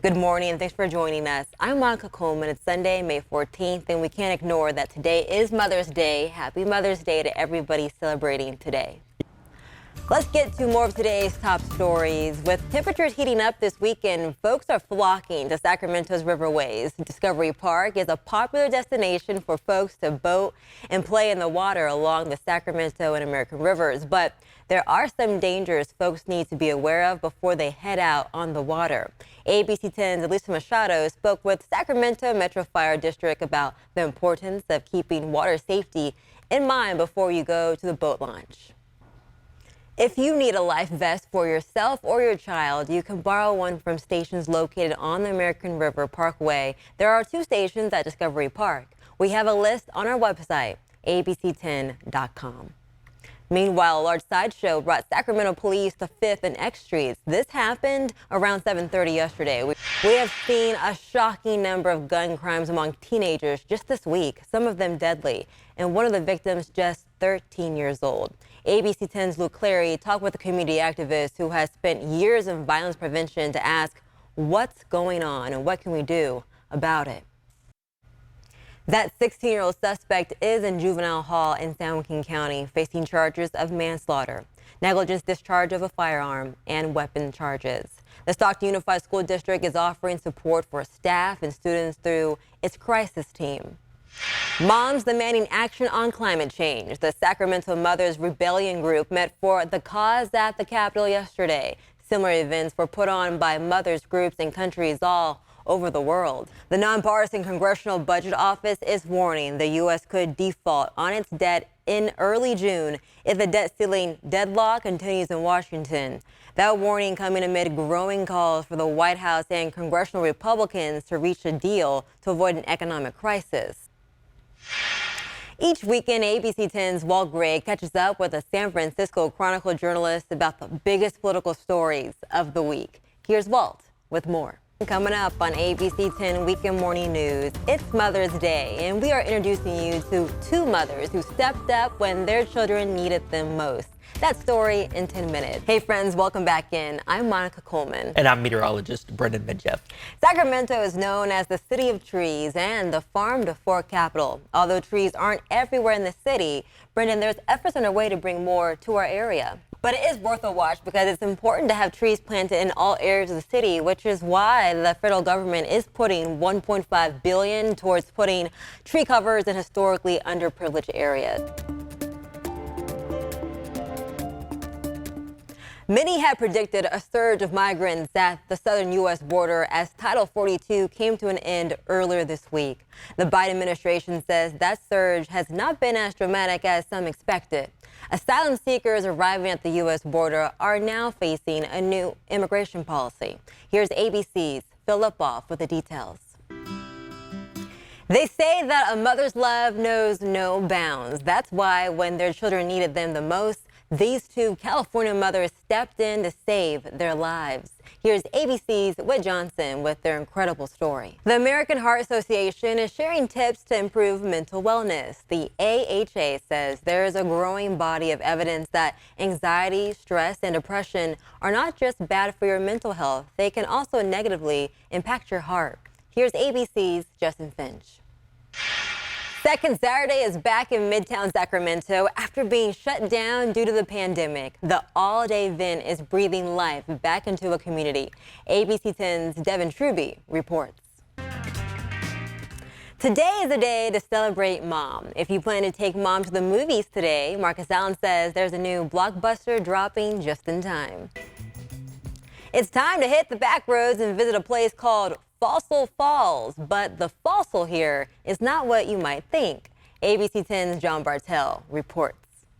Good morning and thanks for joining us. I'm Monica Coleman. It's Sunday, May 14th, and we can't ignore that today is Mother's Day. Happy Mother's Day to everybody celebrating today. Let's get to more of today's top stories. With temperatures heating up this weekend, folks are flocking to Sacramento's riverways. Discovery Park is a popular destination for folks to boat and play in the water along the Sacramento and American rivers. But there are some dangers folks need to be aware of before they head out on the water. ABC 10's Elisa Machado spoke with Sacramento Metro Fire District about the importance of keeping water safety in mind before you go to the boat launch. If you need a life vest for yourself or your child, you can borrow one from stations located on the American River Parkway. There are 2 stations at Discovery Park. We have a list on our website, abc10.com. Meanwhile, a large sideshow brought Sacramento police to 5th and X Streets. This happened around 7:30 yesterday. We have seen a shocking number of gun crimes among teenagers just this week, some of them deadly, and one of the victims just 13 years old. ABC 10's Luke Clary talked with a community activist who has spent years in violence prevention to ask what's going on and what can we do about it. That 16-year-old suspect is in juvenile hall in San Joaquin County facing charges of manslaughter, negligence discharge of a firearm, and weapon charges. The Stockton Unified School District is offering support for staff and students through its crisis team. Moms demanding action on climate change. The Sacramento Mothers Rebellion Group met for the cause at the Capitol yesterday. Similar events were put on by mothers groups in countries all over the world. The nonpartisan Congressional Budget Office is warning the U.S. could default on its debt in early June if the debt ceiling deadlock continues in Washington. That warning coming amid growing calls for the White House and congressional Republicans to reach a deal to avoid an economic crisis. Each weekend, ABC 10's Walt Gray catches up with a San Francisco Chronicle journalist about the biggest political stories of the week. Here's Walt with more. Coming up on ABC 10 Weekend Morning News, it's Mother's Day, and we are introducing you to 2 mothers who stepped up when their children needed them most. That story in 10 minutes. Hey friends, welcome back in. I'm Monica Coleman. And I'm meteorologist Brendan Medjeff. Sacramento is known as the city of trees and the farm to fork capital. Although trees aren't everywhere in the city, Brendan, there's efforts underway to bring more to our area. But it is worth a watch because it's important to have trees planted in all areas of the city, which is why the federal government is putting $1.5 billion towards putting tree covers in historically underprivileged areas. Many had predicted a surge of migrants at the southern U.S. border as Title 42 came to an end earlier this week. The Biden administration says that surge has not been as dramatic as some expected. Asylum seekers arriving at the U.S. border are now facing a new immigration policy. Here's ABC's Phil Lipoff with the details. They say that a mother's love knows no bounds. That's why when their children needed them the most, these 2 California mothers stepped in to save their lives. Here's ABC's Whit Johnson with their incredible story. The American Heart Association is sharing tips to improve mental wellness. The AHA says there is a growing body of evidence that anxiety, stress, and depression are not just bad for your mental health, they can also negatively impact your heart. Here's ABC's Justin Finch. Second Saturday is back in Midtown Sacramento after being shut down due to the pandemic. The all-day event is breathing life back into a community. ABC 10's Devin Truby reports. Today is a day to celebrate mom. If you plan to take mom to the movies today, Marcus Allen says there's a new blockbuster dropping just in time. It's time to hit the back roads and visit a place called Fossil Falls, but the fossil here is not what you might think. ABC 10's John Bartell reports.